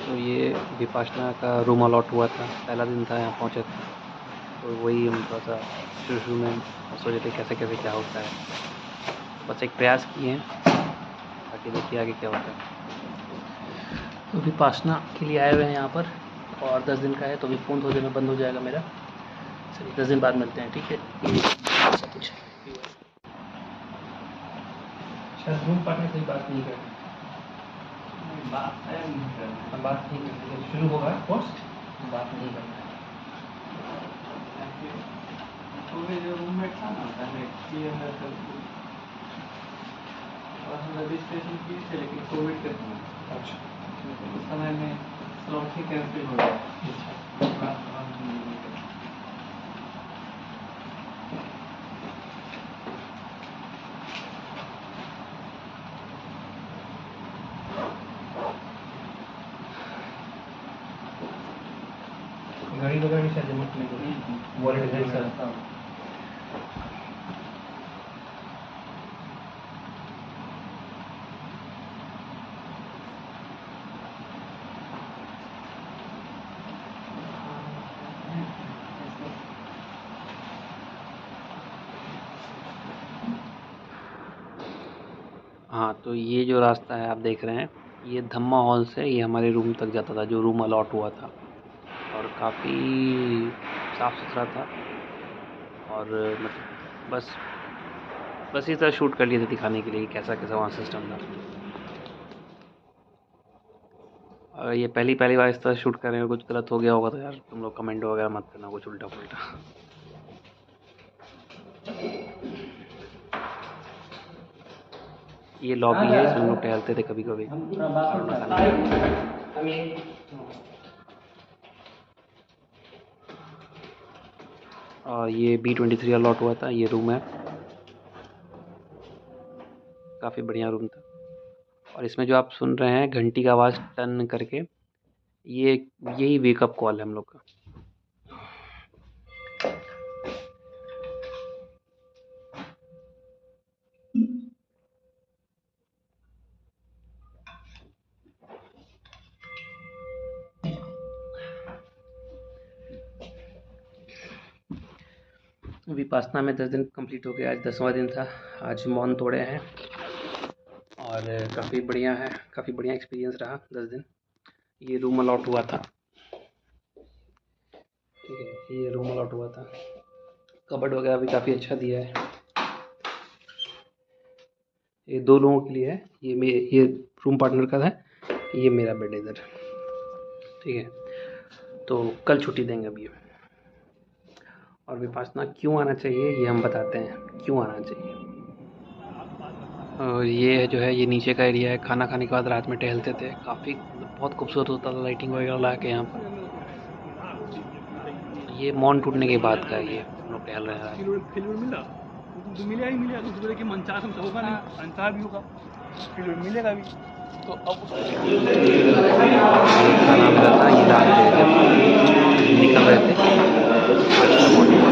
तो ये विपाशना का रूम अलॉट हुआ था, पहला दिन था यहाँ पहुँचे थे, तो वही हम थोड़ा-सा शुरू-शुरू में सोच रहे थे कैसे-कैसे क्या होता है। तो बस एक प्रयास किए हैं, बाकी देखिए आगे क्या होता है। तो विपाशना के लिए आए हुए हैं यहाँ पर और 10 दिन का है, तो अभी फ़ोन थोड़ी देर में बंद हो जाएगा मेरा। चलिए 10 दिन बाद मिलते हैं, ठीक है? ये ऐसा कुछ है। शायद रूम पार्टनर से बात नहीं करनी। हम बात नहीं करते, जब शुरू होगा कोर्स बात नहीं करना है। तो मेरे जो रूममेट था ना पहले और हम रजिस्ट्रेशन किए थे लेकिन कोविड के समय। अच्छा। उस समय में स्लॉट ही कैंसिल हो गया। गाड़ी वगैरह शायद जमा नहीं होगी, वॉलेट है सर। हाँ, तो ये जो रास्ता है आप देख रहे हैं, ये धम्मा हॉल से ये हमारे रूम तक जाता था, जो रूम अलॉट हुआ था, और काफ़ी साफ़-सुथरा था और मतलब बस बस इस तरह शूट कर लिए थे दिखाने के लिए कि कैसा-कैसा वहाँ सिस्टम था। और ये पहली बार इस तरह शूट कर रहे हैं, कुछ गलत हो गया होगा तो यार तुम लोग कमेंट वगैरह मत करना कुछ उल्टा-पुल्टा। ये लॉबी है, इसमें हम लोग टहलते थे कभी-कभी खाना-वाना खाने के बाद। और ये B23 अलॉट हुआ था, ये रूम है। काफ़ी बढ़िया रूम था और इसमें जो आप सुन रहे हैं घंटी का आवाज़ टन करके, ये यही वेकअप कॉल है हम लोग का। विपासना में 10 दिन कंप्लीट हो गया, आज 10वां दिन था। आज मौन तोड़े हैं और काफ़ी बढ़िया एक्सपीरियंस रहा 10 दिन। ये रूम अलॉट हुआ था, ठीक है, ये रूम अलॉट हुआ था। कबर्ड वगैरह भी काफ़ी अच्छा दिया है। ये 2 लोगों के लिए है, ये रूम पार्टनर का है, ये मेरा बेड है इधर, ठीक है। तो कल छुट्टी देंगे अभी। और विपासना क्यों आना चाहिए ये हम बताते हैं, क्यों आना चाहिए। और ये जो है ये नीचे का एरिया है, खाना खाने के बाद रात में टहलते थे, काफ़ी मतलब बहुत खूबसूरत होता था लाइटिंग वगैरह लगा के यहाँ पर। ये मौन टूटने के बाद का है, ये हम लोग टहल रहे हैं रात में। मिलेगा तो बोले कि मंचार से होगा नहीं, अंचार भी होगा फिर मिलेगा भी तो अब ये खाना मिला था, ये रात में जब निकल रहे थे, आज का मॉर्निंग।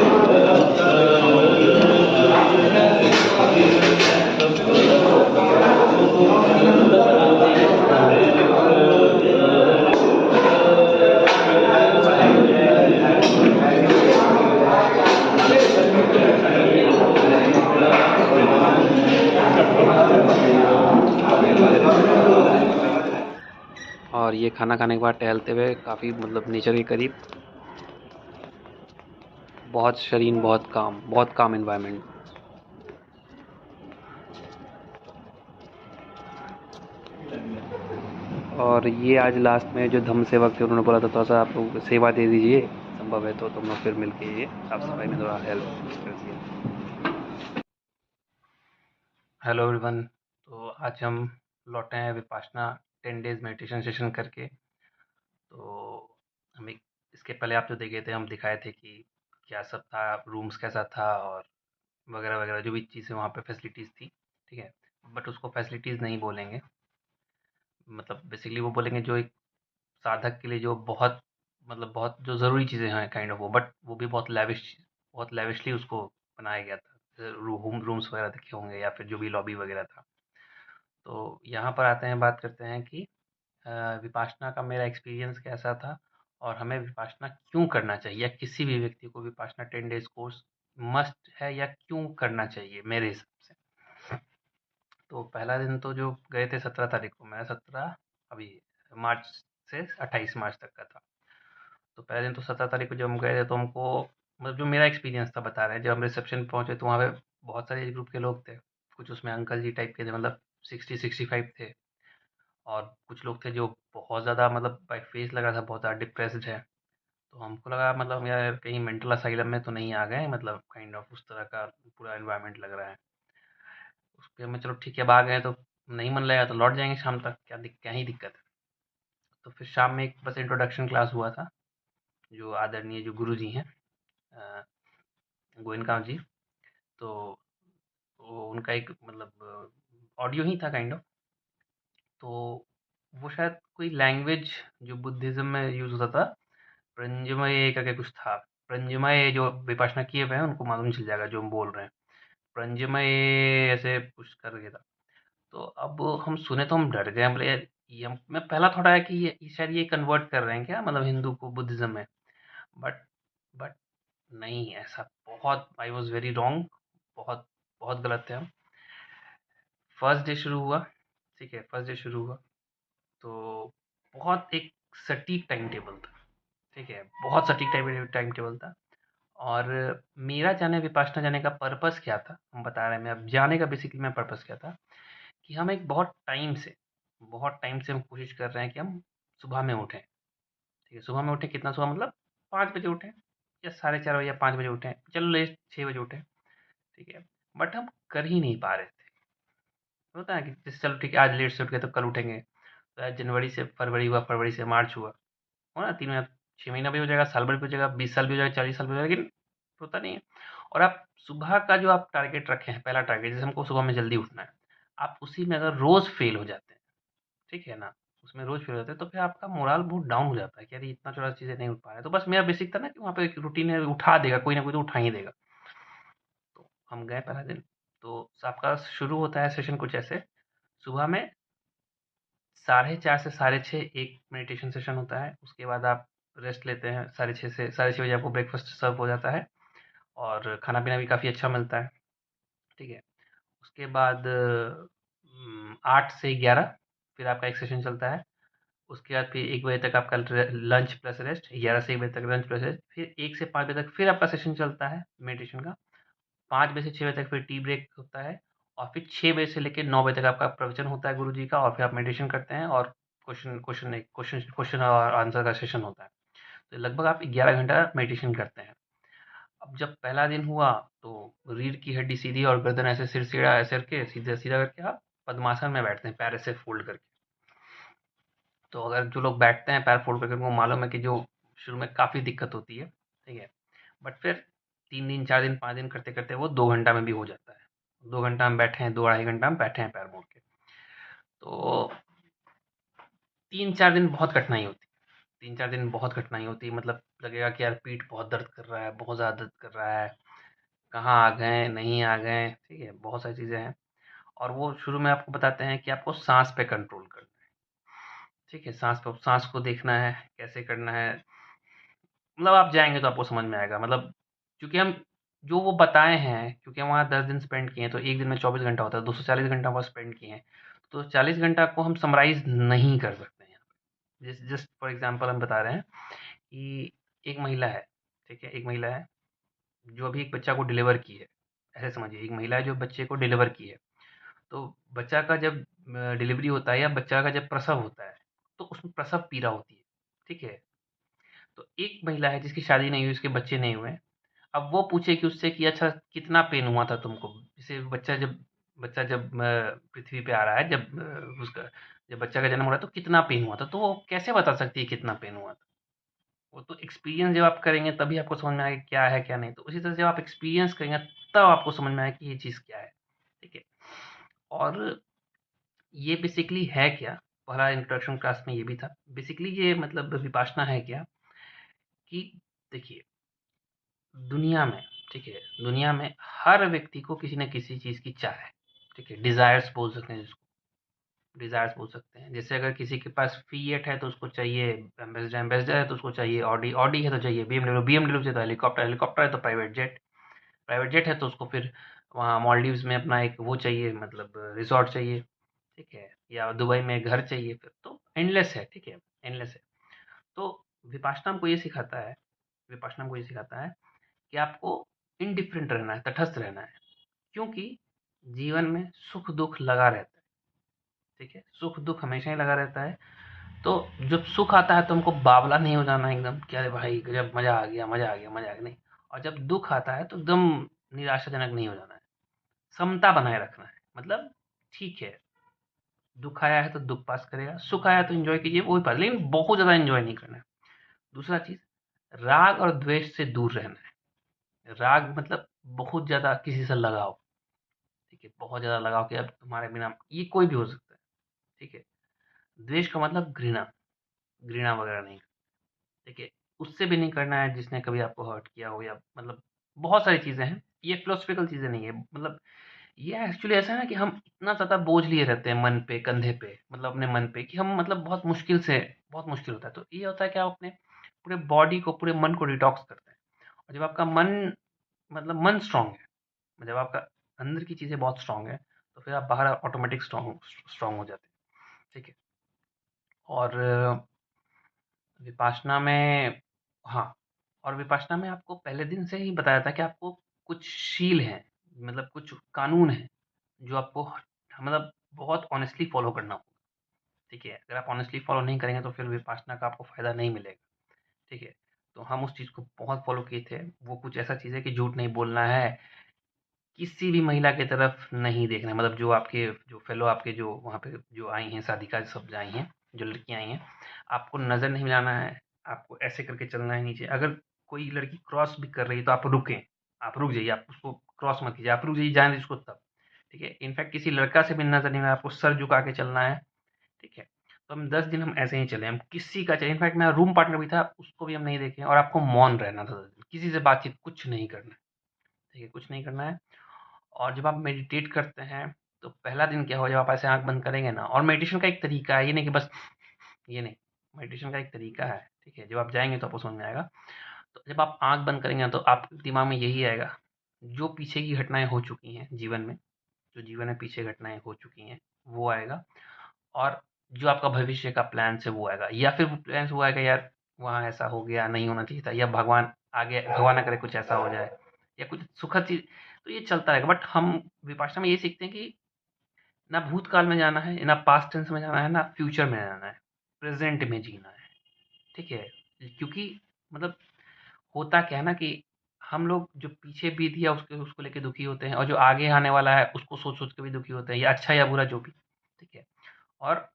और ये खाना खाने के बाद टहलते हुए काफ़ी मतलब नेचर के करीब, बहुत शरीन, बहुत काम एनवायरनमेंट। और ये आज लास्ट में जो धम्म सेवक थे उन्होंने बोला था थोड़ा सा आप लोग सेवा दे दीजिए, संभव है तो तुम लोग फिर मिलके ये साफ सफाई में थोड़ा हेल्प कर दिया। हेलो एवरीवन, तो आज हम लौटे हैं विपासना 10 डेज मेडिटेशन सेशन करके। तो इसके पहले आप जो देखे थे हम दिखाए थे कि क्या सब था, रूम्स कैसा था और वगैरह वगैरह जो भी चीज़ें वहाँ पे फैसिलिटीज़ थी, ठीक है। बट उसको फैसिलिटीज़ नहीं बोलेंगे, मतलब बेसिकली वो बोलेंगे जो एक साधक के लिए जो बहुत मतलब बहुत जो ज़रूरी चीज़ें हैं काइंड ऑफ वो, बट वो भी बहुत लैविशली उसको बनाया गया था। रूम्स वगैरह देखे होंगे या फिर जो भी लॉबी वगैरह था। तो यहाँ पर आते हैं, बात करते हैं कि विपाशना का मेरा एक्सपीरियंस कैसा था और हमें विपाशना क्यों करना चाहिए या किसी भी व्यक्ति को विपाशना 10 डेज़ कोर्स मस्ट है या क्यों करना चाहिए मेरे हिसाब से। तो पहला दिन तो जो गए थे 17 तारीख को, मैं 17 अभी मार्च से 28 मार्च तक का था। तो पहले दिन तो 17 तारीख को जब हम गए थे तो हमको मतलब जो मेरा एक्सपीरियंस था बता रहे हैं, जब हम रिसेप्शन पे पहुँचे तो वहाँ पे बहुत सारे एज ग्रुप के लोग थे। कुछ उसमें अंकल जी टाइप के थे, मतलब 60-65 थे, और कुछ लोग थे जो बहुत ज़्यादा मतलब बाय फेस लग रहा था बहुत ज़्यादा डिप्रेस्ड है। तो हमको लगा मतलब यार कहीं मेंटल असाइलम में तो नहीं आ गए, मतलब काइंड ऑफ उस तरह का पूरा एनवायरनमेंट लग रहा है। उसके में चलो ठीक है, अब आ गए तो नहीं मन लगेगा तो लौट जाएँगे शाम तक, क्या ही दिक्कत है। तो फिर शाम में एक बस इंट्रोडक्शन क्लास हुआ था, जो आदरणीय जो गुरुजी हैं अ, गोयनकांव जी, तो वो उनका एक मतलब ऑडियो ही था काइंड ऑफ। तो वो शायद कोई लैंग्वेज जो बुद्धिज़्म में यूज़ होता था, प्रंजमय करके कुछ था। प्रंजमय जो विपश्यना किए हुए हैं उनको मालूम चल जाएगा जो हम बोल रहे हैं। प्रंजमय ऐसे कुछ करके था। तो अब हम सुने तो हम डर गए, हम बोले यार ये मैं पहला थोड़ा है कि ये शायद ये कन्वर्ट कर रहे हैं क्या, मतलब हिंदू को बुद्धिज़्म में। बट बट नहीं, ऐसा बहुत आई वाज़ वेरी रॉन्ग, बहुत बहुत गलत थे हम। फर्स्ट डे शुरू हुआ, ठीक है, फर्स्ट डे शुरू हुआ तो बहुत एक सटीक टाइम टेबल था, ठीक है, बहुत सटीक टाइम टेबल था। और मेरा जाने विपाशना जाने का पर्पस क्या था, हम बता रहे हैं, मैं अब जाने का बेसिकली मैं पर्पस क्या था कि हम एक बहुत टाइम से हम कोशिश कर रहे हैं कि हम सुबह में उठें, ठीक है, सुबह में उठें, कितना सुबह मतलब 5 बजे उठें या 4:30 बजे या 5 बजे उठें, चलो लेट 6 बजे उठें, ठीक है, बट हम कर ही नहीं पा रहे थे। होता है कि जैसे चलो ठीक है आज लेट से उठ गए तो कल उठेंगे, तो आज जनवरी से फरवरी हुआ, फरवरी से मार्च हुआ, हो ना, 3 महीना, 6 महीना भी हो जाएगा, साल भर भी हो जाएगा, 20 साल भी हो जाएगा, 40 साल भी हो जाएगा, लेकिन होता नहीं है। और आप सुबह का जो आप टारगेट रखे हैं, पहला टारगेट जैसे हमको सुबह में जल्दी उठना है, आप उसी में अगर रोज फेल हो जाते हैं, ठीक है ना, उसमें रोज फेल हो जाते हैं तो फिर आपका मोरल बहुत डाउन हो जाता है कि यार ये इतना छोटा चीज़ें नहीं उठ पा रहा है। तो बस मेरा बेसिक था ना कि वहाँ पे एक रूटीन है, उठा देगा कोई ना कोई, तो उठा ही देगा। तो हम गए पहला दिन, तो आपका शुरू होता है सेशन कुछ ऐसे, सुबह में 4:30 से 6:30 एक मेडिटेशन सेशन होता है, उसके बाद आप रेस्ट लेते हैं, 6:30 से 6:30 बजे आपको ब्रेकफास्ट सर्व हो जाता है और खाना पीना भी काफ़ी अच्छा मिलता है, ठीक है। उसके बाद 8 से 11 फिर आपका एक सेशन चलता है। उसके बाद फिर 1 बजे तक आपका लंच प्लस रेस्ट, 11 से 1 बजे तक लंच प्लस रेस्ट, फिर 1 से 5 बजे तक फिर आपका सेशन चलता है मेडिटेशन का। 5 बजे से 6 बजे तक फिर टी ब्रेक होता है और फिर 6 बजे से लेके 9 बजे तक आपका प्रवचन होता है गुरुजी का, और फिर आप मेडिटेशन करते हैं और क्वेश्चन और आंसर का सेशन होता है। तो लगभग आप 11 घंटा मेडिटेशन करते हैं। अब जब पहला दिन हुआ तो रीढ़ की हड्डी सीधी और गर्दन ऐसे सिर सीधा ऐसे करके सीधा सीधा करके आप पद्मासन में बैठते हैं, पैर ऐसे फोल्ड करके। तो अगर जो लोग बैठते हैं पैर फोल्ड करके, उनको मालूम है कि जो शुरू में काफ़ी दिक्कत होती है, ठीक है, बट फिर 3 दिन 4 दिन 5 दिन करते करते वो 2 घंटा में भी हो जाता है। 2 घंटा हम बैठे हैं, 2 ढाई घंटा हम बैठे हैं पैर मोड़ के। तो 3-4 दिन बहुत कठिनाई होती है, 3-4 दिन बहुत कठिनाई होती है, मतलब लगेगा कि यार पीठ बहुत दर्द कर रहा है, बहुत ज़्यादा दर्द कर रहा है, कहाँ आ गए नहीं आ गए, ठीक है, बहुत सारी चीज़ें हैं। और वो शुरू में आपको बताते हैं कि आपको सांस पे कंट्रोल करना है, ठीक है, सांस को देखना है कैसे करना है। मतलब आप जाएँगे तो आपको समझ में आएगा, मतलब क्योंकि हम जो वो बताए हैं, क्योंकि हम वहाँ 10 दिन स्पेंड किए हैं, तो 1 दिन में 24 घंटा होता है, 240 घंटा वहाँ स्पेंड किए हैं। तो 40 घंटा को हम समराइज़ नहीं कर सकते हैं यहाँ पे। जस्ट फॉर एग्ज़ाम्पल हम बता रहे हैं कि एक महिला है, ठीक है? एक महिला है, जो अभी एक बच्चा को डिलीवर की है। ऐसे समझिए, एक महिला है जो बच्चे को डिलीवर की है। तो बच्चा का जब डिलीवरी होता है या बच्चा का जब प्रसव होता है, तो उसमें प्रसव पीड़ा होती है, ठीक है? तो एक महिला है जिसकी शादी नहीं हुई, उसके बच्चे नहीं हुए हैं। अब वो पूछे कि उससे कि अच्छा कितना पेन हुआ था तुमको? जैसे बच्चा जब पृथ्वी पे आ रहा है, उसका जब बच्चा का जन्म हो रहा है तो कितना पेन हुआ था? तो वो कैसे बता सकती है कितना पेन हुआ था? वो तो एक्सपीरियंस जब आप करेंगे तभी आपको समझ में आएगा क्या है क्या नहीं। तो उसी तरह से जब आप एक्सपीरियंस करेंगे तब आपको समझ में आएगा कि ये चीज़ क्या है, ठीक है? और ये बेसिकली है क्या? पहला इंट्रोडक्शन क्लास में ये भी था। बेसिकली ये मतलब विपासना है क्या कि देखिए, दुनिया में, ठीक है, दुनिया में हर व्यक्ति को किसी न किसी चीज़ की चाह है, ठीक है, डिज़ायर्स बोल सकते हैं जिसको। डिज़ायर्स बोल सकते हैं। जैसे अगर किसी के पास फ़िएट है तो उसको चाहिए एम्बेसडर, एम्बेसडर है तो उसको चाहिए ऑडी, ऑडी है तो चाहिए बीएमडब्ल्यू, बीएमडब्ल्यू चाहिए तो हेलीकॉप्टर, हेलीकॉप्टर है तो प्राइवेट जेट, प्राइवेट जेट है तो उसको फिर वहाँ मालदीव्स में अपना एक वो चाहिए, मतलब रिसॉर्ट चाहिए, ठीक है? या दुबई में घर चाहिए, फिर तो एंडलेस है, ठीक है? एंडलेस है। तो विपाशना हमको ये सिखाता है, विपाशना हमको ये सिखाता है कि आपको इंडिफरेंट रहना है, तटस्थ रहना है, क्योंकि जीवन में सुख-दुःख लगा रहता है, ठीक है? सुख-दुःख हमेशा ही लगा रहता है। तो जब सुख आता है तो हमको बावला नहीं हो जाना है एकदम कि अरे भाई गजब मज़ा आ गया, मज़ा आ गया, मज़ा आ गया, नहीं। और जब दुःख आता है तो एकदम निराशाजनक नहीं हो जाना है, समता बनाए रखना है। मतलब ठीक है, दुःख आया है तो दुःख पास करेगा, सुख आया तो एन्जॉय कीजिए, वो भी पास, लेकिन बहुत ज़्यादा एन्जॉय नहीं करना है। दूसरा चीज़, राग और द्वेष से दूर रहना है। राग मतलब बहुत ज़्यादा किसी से लगाव, ठीक है? बहुत ज़्यादा लगाव कि अब तुम्हारे बिना ये कोई भी हो सकता है, ठीक है? द्वेष का मतलब घृणा, घृणा वगैरह नहीं, ठीक है? उससे भी नहीं करना है जिसने कभी आपको हर्ट किया हो, या मतलब बहुत सारी चीज़ें हैं। ये फिलोसॉफिकल चीज़ें नहीं है, मतलब ये एक्चुअली ऐसा है ना कि हम इतना ज़्यादा बोझ लिए रहते हैं मन पे, कंधे पे, मतलब अपने मन पे, कि हम मतलब बहुत मुश्किल होता है। तो ये होता है कि आप अपने पूरे बॉडी को, पूरे मन को डिटॉक्स करते हैं। और जब आपका मन, मतलब मन स्ट्रॉन्ग है, जब आपका अंदर की चीज़ें बहुत स्ट्रॉन्ग है, तो फिर आप बाहर ऑटोमेटिक स्ट्रॉन्ग स्ट्रॉन्ग हो जाते हैं, ठीक है? और विपाशना में, हाँ, और विपाशना में आपको पहले दिन से ही बताया था कि आपको कुछ शील हैं, मतलब कुछ कानून हैं, जो आपको मतलब बहुत ऑनेस्टली फॉलो करना होगा, ठीक है? अगर आप ऑनेस्टली फॉलो नहीं करेंगे तो फिर विपाशना का आपको फ़ायदा नहीं मिलेगा, ठीक है? तो हम उस चीज़ को बहुत फॉलो किए थे। वो कुछ ऐसा चीज़ है कि झूठ नहीं बोलना है, किसी भी महिला की तरफ नहीं देखना है, मतलब जो आपके जो फेलो आपके जो वहाँ पे जो आई हैं, साधिका सब जो आई हैं, जो लड़कियाँ आई हैं, आपको नज़र नहीं मिलाना है, आपको ऐसे करके चलना है नीचे। अगर कोई लड़की क्रॉस भी कर रही है तो आप रुकें, आप रुक जाइए, आप उसको क्रॉस मत कीजिए, आप रुक जाइए, जाने दीजिए उसको तब, ठीक है? इनफैक्ट किसी लड़का से भी नज़र नहीं मिलाना, आपको सर झुका के चलना है, ठीक है? तो हम 10 दिन हम ऐसे ही चले, हम किसी का, चले इनफैक्ट मेरा रूम पार्टनर भी था, उसको भी हम नहीं देखे, और आपको मौन रहना था 10 दिन, किसी से बातचीत कुछ नहीं करना है, ठीक है? कुछ नहीं करना है। और जब आप मेडिटेट करते हैं तो पहला दिन क्या हो, जब आप ऐसे आँख बंद करेंगे ना, और मेडिटेशन का एक तरीका है, ये नहीं कि बस ये नहीं, मेडिटेशन का एक तरीका है, ठीक है? जब आप जाएँगे तो आपको समझ में आएगा। तो जब आप आँख बंद करेंगे ना तो आपके दिमाग में यही आएगा, जो पीछे की घटनाएँ हो चुकी हैं जीवन में, जो जीवन में पीछे घटनाएँ हो चुकी हैं, वो आएगा। और जो आपका भविष्य का प्लान्स है वो आएगा, या फिर वो प्लान्स वो आएगा, यार वहाँ ऐसा हो गया, नहीं होना चाहिए था, या भगवान आगे, भगवान ना करे कुछ ऐसा हो जाए, या कुछ सुखद चीज़, तो ये चलता रहेगा। बट हम विपाशना में ये सीखते हैं कि ना भूतकाल में जाना है, ना पास्ट टेंस में जाना है, ना फ्यूचर में जाना है, प्रेज़ेंट में जीना है, ठीक है? क्योंकि मतलब होता क्या है ना कि हम लोग जो पीछे बीत गया उसके उसको लेके दुखी होते हैं, और जो आगे आने वाला है उसको सोच-सोच के भी दुखी होते हैं, या अच्छा या बुरा जो भी, ठीक है? और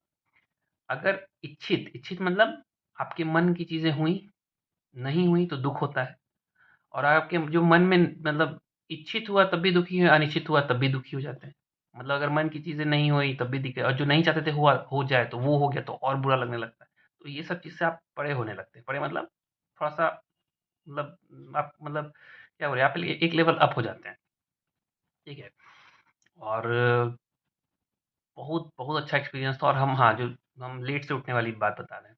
अगर इच्छित, इच्छित मतलब आपके मन की चीज़ें हुई, नहीं हुई तो दुःख होता है, और आपके जो मन में मतलब इच्छित हुआ तब भी दुखी है, अनिश्चित हुआ तब भी दुखी हो जाते हैं। मतलब अगर मन की चीज़ें नहीं हुई तब भी दिक्कत, और जो नहीं चाहते थे हुआ, हो जाए तो वो हो गया तो और बुरा लगने लगता है। तो ये सब चीज़ से आप परे होने लगते हैं। परे मतलब थोड़ा-सा, मतलब आप मतलब क्या बोलें, आप एक लेवल अप हो जाते हैं, ठीक है? और बहुत बहुत अच्छा एक्सपीरियंस था। और हम, हाँ, जो हम लेट से उठने वाली बात बता रहे हैं।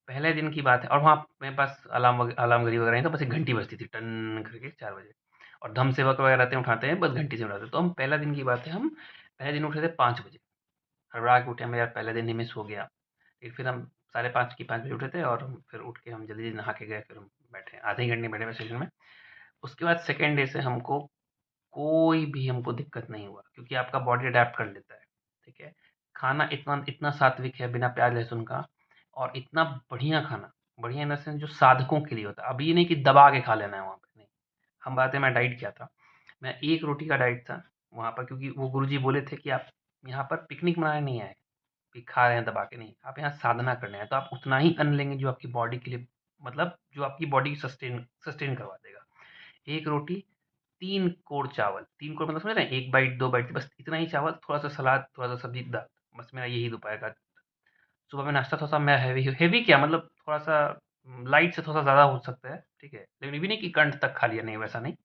पहले दिन की बात है, और वहाँ मेरे पास अलार्म घड़ी वगैरह नहीं, तो बस एक घंटी बजती थी टन करके 4 बजे, और धम सेवक वगैरह रहते हैं, उठाते हैं, बस घंटी से उठाते हैं। तो हम पहला दिन की बात है, हम पहले दिन उठे थे 5 बजे, हड़बड़ा के उठे, हम यार पहले दिन ही मिस हो गया। फिर हम साढ़े 5 की 5 बजे उठे थे, और फिर उठ के हम जल्दी नहा के गए, फिर हम बैठे आधे ही घंटे बैठे हुए स्टेशन में। उसके बाद सेकेंड डे से हमको कोई भी हमको दिक्कत नहीं हुआ, क्योंकि आपका बॉडी अडैप्ट कर लेता है, ठीक है? खाना इतना इतना सात्विक है, बिना प्याज लहसुन का, और इतना बढ़िया खाना, बढ़िया इन द सेंस जो साधकों के लिए होता है। अब ये नहीं कि दबा के खा लेना है वहाँ पे, नहीं। हम बात है, मैं डाइट किया था, मैं 1 रोटी का डाइट था वहाँ पर, क्योंकि वो गुरुजी बोले थे कि आप यहाँ पर पिकनिक मनाने नहीं आए, कि खा रहे हैं दबा के, नहीं, आप यहाँ साधना करने आए, तो आप उतना ही अन्न लेंगे जो आपकी बॉडी के लिए, मतलब जो आपकी बॉडी सस्टेन सस्टेन करवा देगा। 1 रोटी, 3 कोर चावल, 3 कोर मतलब समझ रहे हैं? 1 बाइट, 2 बाइट, बस इतना ही चावल, थोड़ा-सा सलाद, थोड़ा-सा सब्ज़ी, दाल, बस मेरा यही दोपहर का। सुबह में नाश्ता थोड़ा-सा मैं हैवी हैवी क्या, मतलब थोड़ा-सा लाइट से थोड़ा-सा ज़्यादा हो सकता है, ठीक है? लेकिन ये भी नहीं कि कंठ तक खा लिया, नहीं, वैसा नहीं।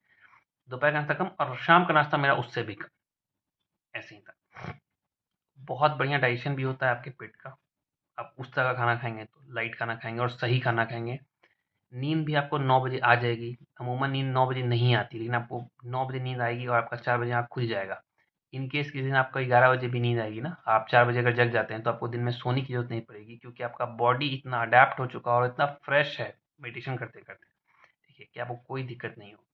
दोपहर का नाश्ता कम, और शाम का नाश्ता मेरा उससे भी कम, ऐसे ही था। बहुत बढ़िया डाइजेशन भी होता है आपके पेट का। आप उस तरह का खाना खाएँगे तो लाइट खाना खाएँगे और सही खाना खाएँगे। नींद भी आपको 9 बजे आ जाएगी। अमूमन नींद 9 बजे नहीं आती, लेकिन आपको 9 बजे नींद आएगी और आपका 4 बजे आँख खुल जाएगा। इन केस किसी दिन आपको 11 बजे भी नींद आएगी ना, आप 4 बजे अगर जग जाते हैं तो आपको दिन में सोने की ज़रूरत नहीं पड़ेगी, क्योंकि आपका बॉडी इतना अडैप्ट हो चुका है और इतना फ्रेश है मेडिटेशन करते-करते, ठीक है, कि आपको कोई दिक्कत नहीं हो।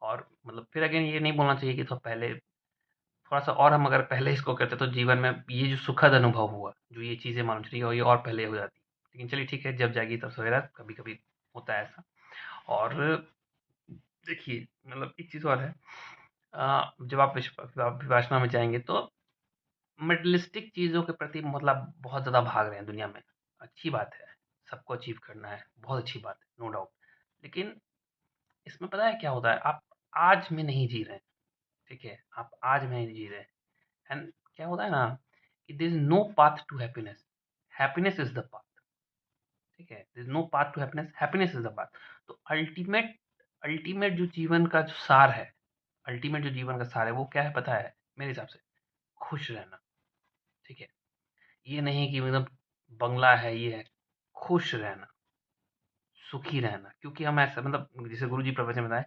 और मतलब फिर अगेन ये नहीं बोलना चाहिए कि तो पहले थोड़ा-सा और हम अगर पहले इसको करते तो जीवन में ये जो सुखद अनुभव हुआ, जो ये चीज़ें मालूम चली और ये और पहले हो जाती। लेकिन चलिए ठीक है, जब जाएगी तब सवेरा, कभी-कभी होता है ऐसा। और देखिए मतलब एक चीज़ और है, जब आप विपश्यना में जाएँगे तो मटेरियलिस्टिक चीज़ों के प्रति मतलब बहुत ज़्यादा भाग रहे हैं दुनिया में। अच्छी बात है, सबको अचीव करना है, बहुत अच्छी बात है, नो डाउट। लेकिन इसमें पता है क्या होता है, आप आज में नहीं जी रहे हैं, ठीक है? आप आज में नहीं जी रहे हैं। एंड क्या होता है ना कि there is no path to happiness, happiness is the path, ठीक है? There is no path to happiness, happiness is the path. तो अल्टीमेट अल्टीमेट जो जीवन का जो सार है, अल्टीमेट जो जीवन का सार है वो क्या है पता है? मेरे हिसाब से खुश रहना, ठीक है? ये नहीं कि मतलब बंगला है, ये है, खुश रहना, सुखी रहना। क्योंकि हम ऐसा मतलब जैसे गुरुजी प्रवचन में बताएँ,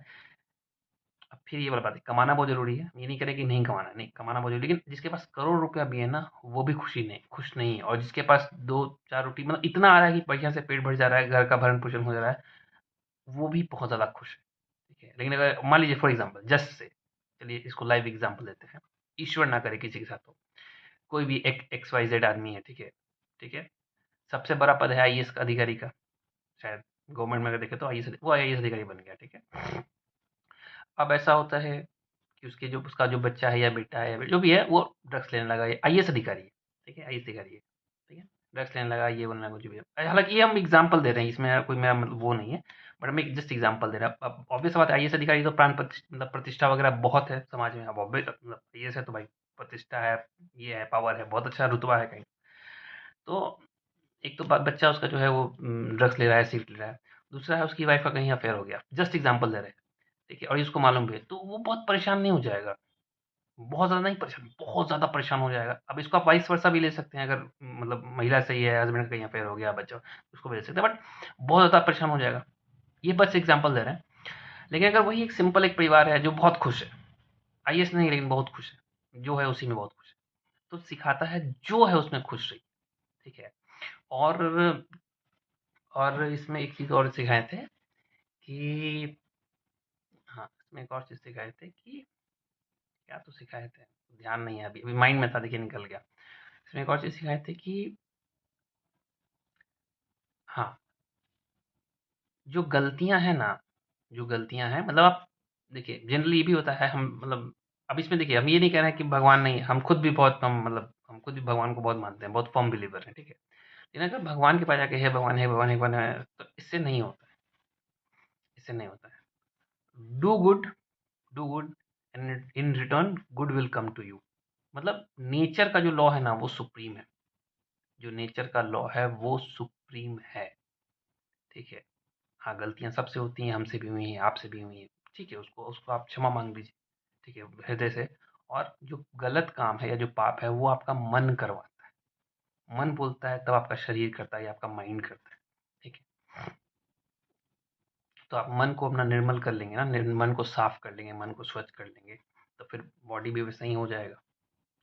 अब फिर ये वाला बात है, कमाना बहुत ज़रूरी है। ये नहीं कह रहे कि नहीं कमाना है, नहीं कमाना बहुत ज़रूरी है, लेकिन जिसके पास करोड़ रुपया भी है ना, वो भी खुश नहीं है। और जिसके पास 2-4 रोटी मतलब इतना आ रहा है कि बढ़िया से पेट भर जा रहा है, घर का भरण-पोषण हो जा रहा है, वो भी बहुत ज़्यादा खुश है, ठीक है? लेकिन अगर मान लीजिए फॉर एग्ज़ाम्पल जस्ट से चलिए इसको लाइव एग्ज़ाम्पल लेते हैं, ईश्वर ना करे किसी के साथ हो, कोई भी एक एक्स वाई ज़ेड आदमी है, ठीक है? ठीक है? सबसे बड़ा पद है आईएएस अधिकारी का, शायद गवर्नमेंट में अगर देखें तो आईएएस वो आईएएस अधिकारी बन गया, ठीक है? अब ऐसा होता है कि उसका जो बच्चा है या बेटा है या जो भी है वो ड्रग्स लेने लगा, ये आईएएस अधिकारी है, ठीक है? आईएएस अधिकारी है, ठीक है? ड्रग्स लेने लगा, ये बनने लगा, कुछ भी है। हालाँकि ये हम एग्ज़ाम्पल दे रहे हैं, इसमें कोई मेरा मतलब वो नहीं है, बट हम एक जस्ट एग्ज़ाम्पल दे रहे हैं। अब ऑब्वियस बात है आईएएस अधिकारी तो मतलब प्रतिष्ठा वगैरह बहुत है समाज में। अब ऑब्वियस मतलब आईएएस है तो भाई प्रतिष्ठा है, ये है, पावर है, बहुत अच्छा रुतबा है कहीं। तो एक तो बच्चा उसका जो है वो ड्रग्स ले रहा है, सिगरेट ले रहा है। दूसरा है उसकी वाइफ़ का कहीं अफ़ेयर हो गया। जस्ट एग्ज़ाम्पल दे रहे हैं, ठीक है? और इसको मालूम भी है, तो वो बहुत परेशान नहीं हो जाएगा। बहुत ज़्यादा नहीं परेशान, बहुत ज़्यादा परेशान हो जाएगा। अब इसको आप वाइस वर्सा भी ले सकते हैं, अगर मतलब महिला सही है, हस्बैंड का कहीं अफ़ेयर हो गया, बच्चा, उसको भी ले सकते हैं, बट बहुत ज़्यादा परेशान हो जाएगा। ये बस एग्ज़ाम्पल दे रहे हैं। लेकिन अगर वही एक सिंपल एक परिवार है जो बहुत खुश है, आईएएस नहीं लेकिन बहुत खुश है, जो है उसी में बहुत खुश है, तो सिखाता है जो है उसमें खुश रहिए, ठीक है? और इसमें एक चीज़ और सिखाए थे कि हाँ, इसमें एक और चीज़ सिखाए थे कि क्या तो सिखाए थे, ध्यान नहीं है अभी, अभी माइंड में था देखिए निकल गया। इसमें एक और चीज़ सिखाए थे कि हाँ, जो गलतियाँ हैं ना, जो गलतियाँ हैं मतलब आप देखिए जनरली ये भी होता है, हम मतलब अब इसमें देखिए हम ये नहीं कह रहे हैं कि भगवान नहीं, हम खुद भी बहुत हम मतलब हम खुद भी भगवान को बहुत मानते हैं, बहुत फ़र्म बिलीवर हैं, ठीक है? लेकिन अगर भगवान के पास जाके हे भगवान, हे भगवान, हे भगवान है, तो इससे नहीं होता है, इससे नहीं होता है। Do good, do good and in return good will come to you. मतलब नेचर का जो लॉ है ना वो सुप्रीम है, जो नेचर का लॉ है वो सुप्रीम है, ठीक है? हाँ, गलतियाँ सबसे होती हैं, हमसे भी हुई हैं, आपसे भी हुई हैं, ठीक है? उसको उसको आप क्षमा माँग लीजिए, ठीक है? हृदय से। और जो गलत काम है या जो पाप है वो आपका मन करवाता है। मन बोलता है तब आपका शरीर करता है या आपका माइंड करता है, ठीक है? तो आप मन को अपना निर्मल कर लेंगे ना, मन को साफ कर लेंगे, मन को स्वच्छ कर लेंगे, तो फिर बॉडी भी वैसा ही हो जाएगा।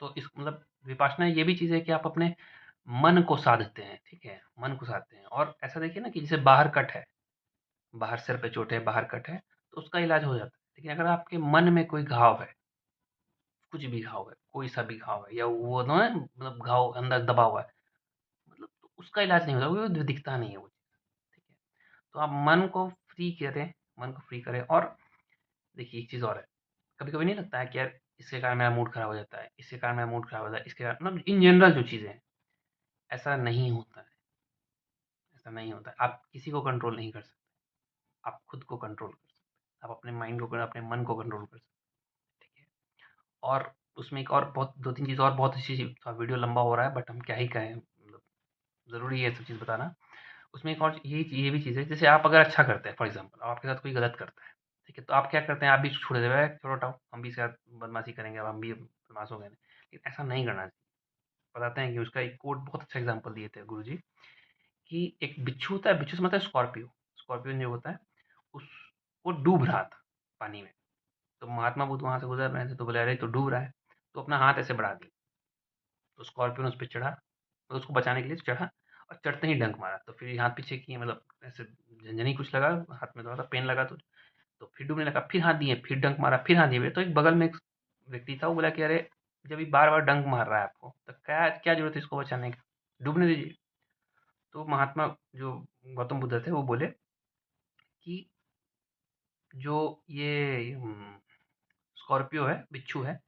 तो इस मतलब विपासना ये भी चीज़ है कि आप अपने मन को साधते हैं, ठीक है? मन को साधते हैं और ऐसा देखिए ना कि जैसे बाहर कट है, बाहर सिर पे चोट है, बाहर कट है, तो उसका इलाज हो जाता है। लेकिन अगर आपके मन में कोई घाव है, कुछ भी घाव है, कोई सा भी घाव है या वो ना मतलब घाव अंदर दबा हुआ है, मतलब तो उसका इलाज नहीं होता, वो दिखता नहीं है वो चीज़, ठीक है? तो आप मन को फ्री करें, मन को फ्री करें। और देखिए एक चीज़ और है, कभी-कभी नहीं लगता है कि यार इसके कारण मेरा मूड खराब हो जाता है, इसके कारण मेरा मूड खराब हो जाता है, इसके कारण मतलब इन जनरल जो चीज़ें हैं, ऐसा नहीं होता है, ऐसा नहीं होता है। आप किसी को कंट्रोल नहीं कर सकते, आप खुद को कंट्रोल कर सकते हैं। आप अपने माइंड को, अपने मन को कंट्रोल कर सकते हैं, ठीक है? और उसमें एक और बहुत 2-3 चीज़ और बहुत अच्छी चीज़, थोड़ा वीडियो लंबा हो रहा है बट हम क्या ही कहें, मतलब ज़रूरी है ये सब चीज़ बताना। उसमें एक और ये भी चीज़ है, जैसे आप अगर अच्छा करते हैं फॉर एग्ज़ाम्पल, अब आपके साथ कोई गलत करता है, ठीक है? तो आप क्या करते हैं, आप भी छोड़ देते हैं, "छोड़ो हटाओ, हम भी इसके साथ बदमाशी करेंगे, अब हम भी बदमाश हो गए।" लेकिन ऐसा नहीं करना चाहिए। बताते हैं कि उसका एक कोट बहुत अच्छा एग्ज़ाम्पल दिए थे गुरुजी कि एक बिच्छू होता है, बिच्छू से मतलब स्कॉर्पियो, स्कॉर्पियन जो होता है उस वो डूब रहा था पानी में। तो महात्मा बुद्ध वहाँ से गुज़र रहे थे तो बोले, "अरे! ये तो डूब रहा है।" तो अपना हाथ ऐसे बढ़ा दिया, तो स्कॉर्पियन उस पे चढ़ा, तो उसको बचाने के लिए चढ़ा और चढ़ते ही डंक मारा। तो फिर हाथ पीछे किए मतलब ऐसे झनझनी कुछ लगा, हाथ में थोड़ा-सा पेन लगा तो फिर डूबने लगा, फिर हाथ दिए, फिर डंक मारा, फिर हाथ दिए। तो एक बगल में एक व्यक्ति था, वो बोला कि अरे! जब ये बार-बार डंक मार रहा है आपको, तो क्या क्या ज़रूरत है इसको बचाने की? डूबने दीजिए। तो महात्मा जो गौतम बुद्ध थे, वो बोले कि जो ये स्कॉर्पियो है, बिच्छू है,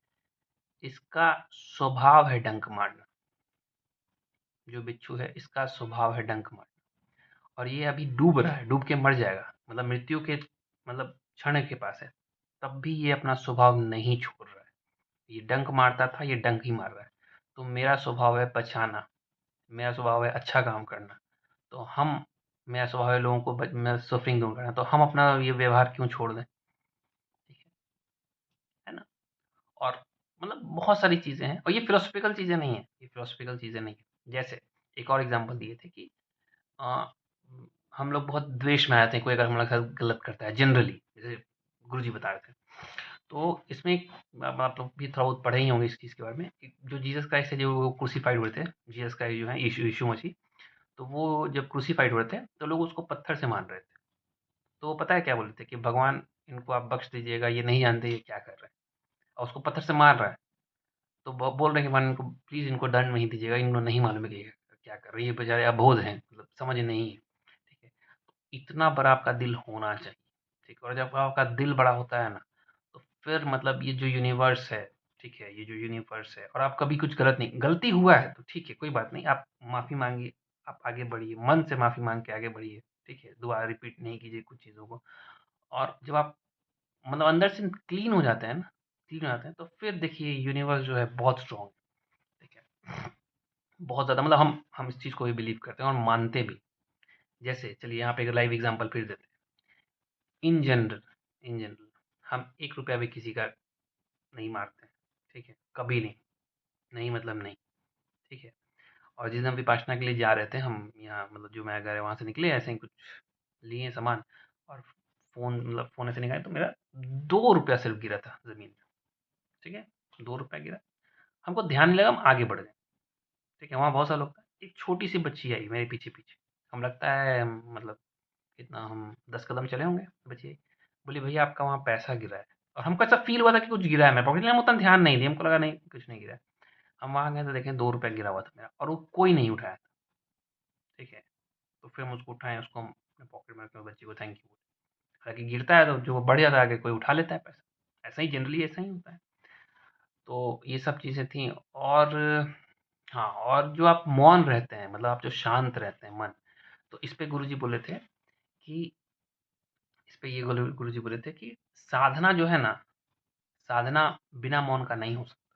इसका स्वभाव है डंक मारना। जो बिच्छू है, इसका स्वभाव है डंक मारना और ये अभी डूब रहा है, डूब के मर जाएगा। मतलब मृत्यु के मतलब क्षण के पास है, तब भी ये अपना स्वभाव नहीं छोड़ रहा है। ये डंक मारता था, ये डंक ही मार रहा है। तो मेरा स्वभाव है बचाना, मेरा स्वभाव है अच्छा काम करना। तो हम मेरा स्वभाव है लोगों को मैं सफरिंग दूर करना, तो हम अपना ये व्यवहार क्यों छोड़ दें? ठीक है ना? और मतलब बहुत सारी चीज़ें हैं और ये फिलोसॉफिकल चीज़ें नहीं है, ये फिलोसॉफिकल चीज़ें नहीं है। जैसे एक और एग्ज़ाम्पल दिए थे कि अ, हम लोग बहुत द्वेष में आ जाते हैं कोई अगर हमारे साथ गलत करता है जनरली, जैसे गुरुजी बता रहे थे। तो इसमें एक आप लोग भी थोड़ा बहुत पढ़े ही होंगे इस चीज़ के बारे में कि जो जीसस क्राइस्ट है जो वो क्रूसिफाइड हुए थे, जीसस क्राइस्ट जो है यीशु यीशु मसीह, तो वो जब क्रूसिफाइड हुए थे, तो लोग उसको पत्थर से मार रहे थे। तो वो पता है क्या बोले थे कि भगवान इनको आप बख्श दीजिएगा, ये नहीं जानते ये क्या कर रहे हैं और उसको पत्थर से मार रहा है। तो बोल रहे हैं कि भगवान इनको प्लीज़ इनको दंड नहीं दीजिएगा, इनको नहीं मालूम है कि ये क्या कर रहे हैं, ये बेचारे अबोध हैं, मतलब समझ नहीं है। ठीक है? इतना बड़ा आपका दिल होना चाहिए, ठीक है? और जब आपका दिल बड़ा होता है ना, तो फिर मतलब ये जो यूनिवर्स है, ठीक है? ये जो यूनिवर्स है और आप कभी कुछ गलत नहीं गलती हुआ है तो ठीक है, कोई बात नहीं, आप माफ़ी माँगिए, आप आगे बढ़िए, मन से माफ़ी माँग के आगे बढ़िए, ठीक है? दोबारा रिपीट नहीं कीजिए कुछ चीज़ों को और जब आप मतलब अंदर से क्लीन हो जाते हैं ना, क्लीन हो जाते हैं, तो फिर देखिए यूनिवर्स जो है बहुत स्ट्रॉन्ग है, ठीक है? बहुत ज़्यादा मतलब हम इस चीज़ को भी बिलीव करते हैं और मानते भी। जैसे चलिए यहाँ पे एक लाइव एग्ज़ाम्पल फिर देते हैं। इन जनरल हम 1 रुपया भी किसी का नहीं मारते हैं, ठीक है? कभी नहीं, नहीं मतलब नहीं, ठीक है? और जिस दिन हम विपासना के लिए जा रहे थे हम यहाँ मतलब जो मेरा घर है वहाँ से निकले ऐसे ही कुछ लिए सामान और फ़ोन ऐसे निकाले तो मेरा 2 रुपया सिर्फ़ गिरा था ज़मीन में, ठीक है? 2 रुपया गिरा, हमको ध्यान नहीं लगा हम आगे बढ़ गए, ठीक है? वहाँ बहुत सारे लोग थे, एक छोटी-सी बच्ची आई मेरे पीछे-पीछे, हम लगता है मतलब कितना हम 10 कदम चले होंगे, बच्ची आई, बोली भैया आपका वहाँ पैसा गिरा है और हमको ऐसा फ़ील हुआ था कि कुछ गिरा है मेरे पॉकेट में, हम उतना ध्यान नहीं दिए, हमको लगा नहीं कुछ नहीं गिरा है। हम वहाँ गए तो देखें 2 रुपया गिरा हुआ था मेरा और वो कोई नहीं उठाया था, ठीक है? तो फिर हम उसको उठाए, उसको हम अपने पॉकेट में रखे, बच्ची को थैंक यू बोले। हालाँकि गिरता है तो जो बढ़ जाता है आगे कोई उठा लेता है पैसा, ऐसा ही जनरली ऐसा ही होता है। तो ये सब चीज़ें थी और हाँ, और जो आप मौन रहते हैं मतलब आप जो शांत रहते हैं मन, तो इस पे गुरुजी बोले थे कि इस पे ये गुरुजी बोले थे कि साधना जो है ना, साधना बिना मौन का नहीं हो सकता।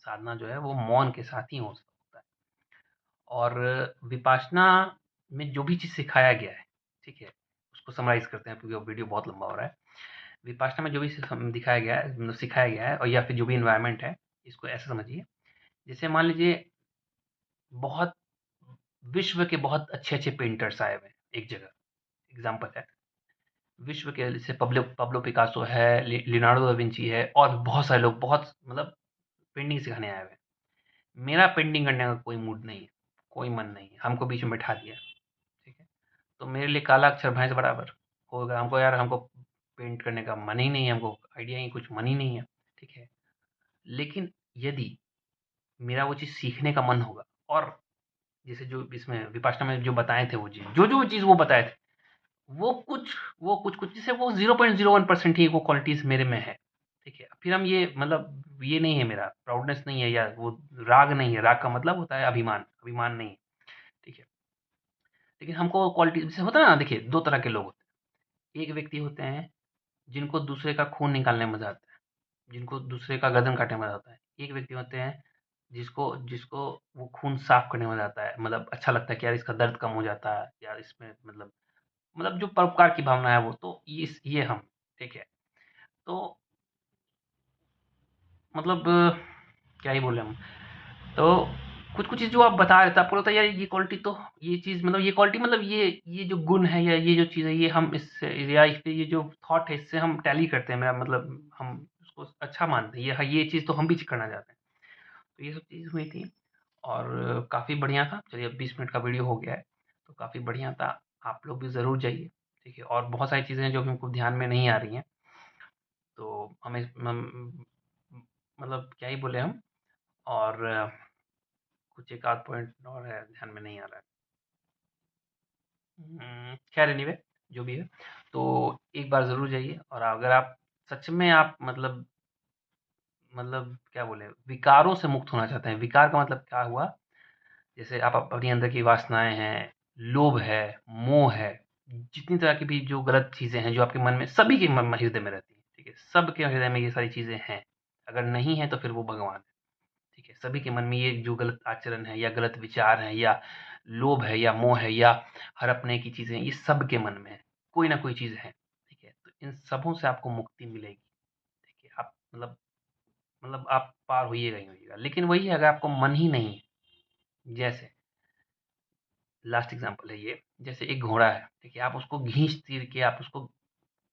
साधना जो है वो मौन के साथ ही हो सकता है। और विपासना में जो भी चीज़ सिखाया गया है, ठीक है? उसको समराइज़ करते हैं क्योंकि वो वीडियो बहुत लंबा हो रहा है। विपासना में जो भी दिखाया गया है मतलब सिखाया गया है और या फिर जो भी एनवायरनमेंट है, इसको ऐसे समझिए, जैसे मान लीजिए बहुत विश्व के बहुत अच्छे-अच्छे पेंटर्स आए हुए हैं एक जगह, एग्ज़ाम्पल है। विश्व के जैसे पब्लो पाब्लो पिकासो है, लियोनार्डो दा विंची है और भी बहुत सारे लोग बहुत मतलब पेंटिंग सिखाने आए हुए हैं। मेरा पेंटिंग करने का कोई मूड नहीं है, कोई मन नहीं है, हमको बीच में बैठा दिया, ठीक है? तो मेरे लिए काला अक्षर भैंस बराबर होगा, हमको यार हमको पेंट करने का मन ही नहीं है, हमको आइडिया ही कुछ मन ही नहीं है, ठीक है? लेकिन यदि मेरा वो चीज़ सीखने का मन होगा और जैसे जो इसमें विपासना में जो बताए थे वो चीज़, जो-जो चीज़ वो बताए थे, वो कुछ वो कुछ जैसे वो 0.01% ही वो क्वालिटीज़ मेरे में है, ठीक है? फिर हम ये मतलब ये नहीं है मेरा प्राउडनेस नहीं है या वो राग नहीं है, राग का मतलब होता है अभिमान, अभिमान नहीं है, ठीक है? लेकिन हमको क्वालिटी जैसे होता है ना देखिए 2 तरह के लोग होते हैं, एक व्यक्ति होते हैं जिनको दूसरे का खून निकालने में मज़ा आता है, जिनको दूसरे का गर्दन काटने में मज़ा आता है। एक व्यक्ति होते हैं जिसको जिसको वो खून साफ करने में मज़ा आता है, मतलब अच्छा लगता है कि यार इसका दर्द कम हो जाता है, यार इसमें मतलब जो परोपकार की भावना है वो तो ये हम, ठीक है? तो मतलब क्या ही बोले हम। तो कुछ-कुछ चीज़ जो आप बता रहे थे, आपको लगता है यार ये क्वालिटी तो ये चीज़ मतलब ये क्वालिटी मतलब ये जो गुण है या ये जो चीज़ है ये हम इससे या इस पे ये जो थॉट है इससे हम टैली करते हैं, मेरा मतलब हम उसको अच्छा मानते हैं। ये चीज़ तो हम भी करना चाहते हैं। तो ये सब चीज़ हुई थी और काफ़ी बढ़िया था। चलिए अब 20 मिनट का वीडियो हो गया है, तो काफ़ी बढ़िया था। आप लोग भी ज़रूर जाइए, ठीक है? और बहुत सारी चीज़ें हैं जो हमको ध्यान में नहीं आ रही हैं, तो हमें मतलब क्या ही बोले हम और कुछ एक आध पॉइंट और है ध्यान में नहीं आ रहा है। खैर एनीवे जो भी है, तो एक बार ज़रूर जाइए और अगर आप सच में आप मतलब क्या बोले विकारों से मुक्त होना चाहते हैं। विकार का मतलब क्या हुआ? जैसे आप अपने अंदर की वासनाएँ हैं, लोभ है, मोह है, जितनी तरह की भी जो गलत चीज़ें हैं, जो आपके मन में सभी के मन हृदय में रहती हैं, ठीक है? सबके हृदय में ये सारी चीज़ें हैं। अगर नहीं है तो फिर वो भगवान है, ठीक है? सभी के मन में ये जो गलत आचरण है या गलत विचार हैं या लोभ है या मोह है या हड़पने की चीज़ें, ये सबके मन में है। कोई ना कोई चीज़ है, ठीक है? तो इन सबों से आपको मुक्ति मिलेगी, ठीक है? आप मतलब आप पार होइएगा ही होइएगा। लेकिन वही है अगर आपको मन ही नहीं है, जैसे लास्ट एग्ज़ाम्पल है ये, जैसे एक घोड़ा है, ठीक है? आप उसको घींच-तीर के आप उसको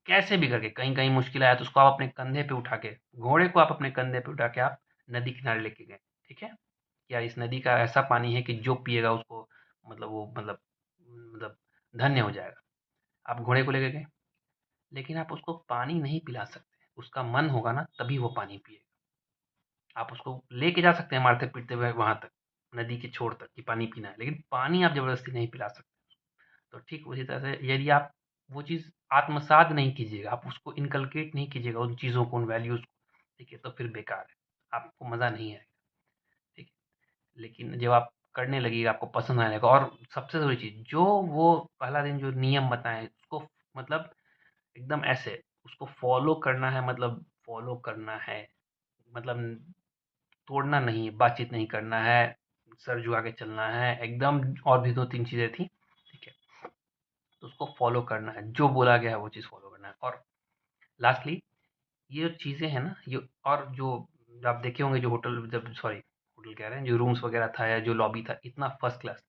कैसे भी करके कहीं-कहीं मुश्किल आया तो उसको आप अपने कंधे पे उठा के घोड़े को आप अपने कंधे पे उठा के आप नदी किनारे लेके गए, ठीक है? या इस नदी का ऐसा पानी है कि जो पिएगा उसको मतलब वो मतलब धन्य हो जाएगा। आप घोड़े को लेके गए, लेकिन आप उसको पानी नहीं पिला सकते। उसका मन होगा ना तभी वो पानी पिएगा। आप उसको लेके जा सकते हैं मारते-पीटते हुए वहाँ तक, नदी के छोर तक कि पानी पीना है, लेकिन पानी आप ज़बरदस्ती नहीं पिला सकते। तो ठीक उसी तरह से यदि आप वो चीज़ आत्मसात नहीं कीजिएगा, आप उसको इनकलकेट नहीं कीजिएगा उन चीज़ों को, उन वैल्यूज़ को, ठीक है? तो फिर बेकार है, आपको मज़ा नहीं आएगा, ठीक है? लेकिन जब आप करने लगिएगा, आपको पसंद आने लगेगा और सबसे ज़रूरी चीज़, जो वो पहला दिन जो नियम बताएँ, उसको मतलब एकदम ऐसे उसको फ़ॉलो करना है मतलब फ़ॉलो करना है, मतलब तोड़ना नहीं है, बातचीत नहीं करना है, सर झुका के चलना है, एकदम और भी 2-3 चीज़ें थी, ठीक है? तो उसको फ़ॉलो करना है, जो बोला गया है वो चीज़ फ़ॉलो करना है और लास्टली ये जो चीज़ें हैं ना ये और जो आप देखे होंगे जो होटल जब सॉरी होटल कह रहे हैं जो रूम्स वगैरह था या जो लॉबी था इतना फर्स्ट क्लास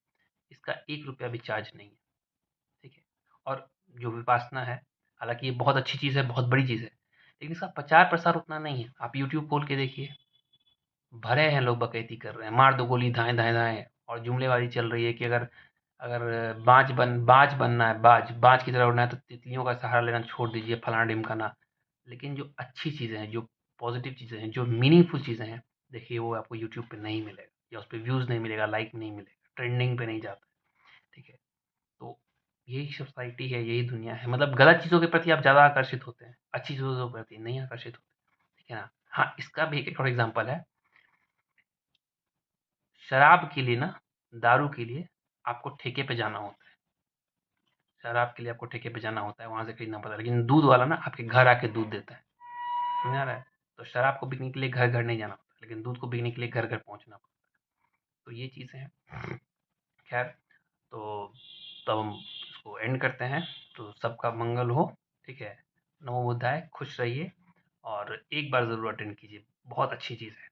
इसका 1 रुपया भी चार्ज नहीं है, ठीक है? और जो विपासना है, हालाँकि ये बहुत अच्छी चीज़ है, बहुत बड़ी चीज़ है, लेकिन इसका प्रचार-प्रसार उतना नहीं है। आप यूट्यूब खोल के देखिए, भरे हैं लोग बकैती कर रहे हैं, मार दो गोली धाएँ, धाएँ, धाएँ और जुमलेबाज़ी चल रही है कि अगर अगर बाज बनना है, बाज की तरह उड़ना है तो तितलियों का सहारा लेना छोड़ दीजिए, फलाना-ढिमकाना। लेकिन जो अच्छी चीज़ें हैं, जो पॉज़िटिव चीज़ें हैं, जो मीनिंगफुल चीज़ें हैं, देखिए वो आपको यूट्यूब पे नहीं मिलेगा या उस पे व्यूज़ नहीं मिलेगा, लाइक नहीं मिलेगा, ट्रेंडिंग पे नहीं जाता, ठीक है? तो यही सोसाइटी है, यही दुनिया है। मतलब गलत चीज़ों के प्रति आप ज़्यादा आकर्षित होते हैं, अच्छी चीज़ों के प्रति नहीं आकर्षित होते, ठीक है ना? हाँ, इसका भी एक और एग्ज़ाम्पल है, शराब के लिए ना, दारू के लिए आपको ठेके पे जाना होता है। शराब के लिए आपको ठेके पे जाना होता है, वहाँ से खरीदना पड़ता है, लेकिन दूध वाला ना आपके घर आके दूध देता है, समझ आ रहा है? तो शराब को बिकने के लिए घर-घर नहीं जाना होता, लेकिन दूध को बिकने के लिए घर-घर पहुँचना पड़ता है। तो ये चीज़ें हैं। खैर तो तब हम इसको एंड करते हैं, तो सबका मंगल हो, ठीक है? नमो बुद्धाय, खुश रहिए और एक बार ज़रूर अटेंड कीजिए, बहुत अच्छी चीज़ है।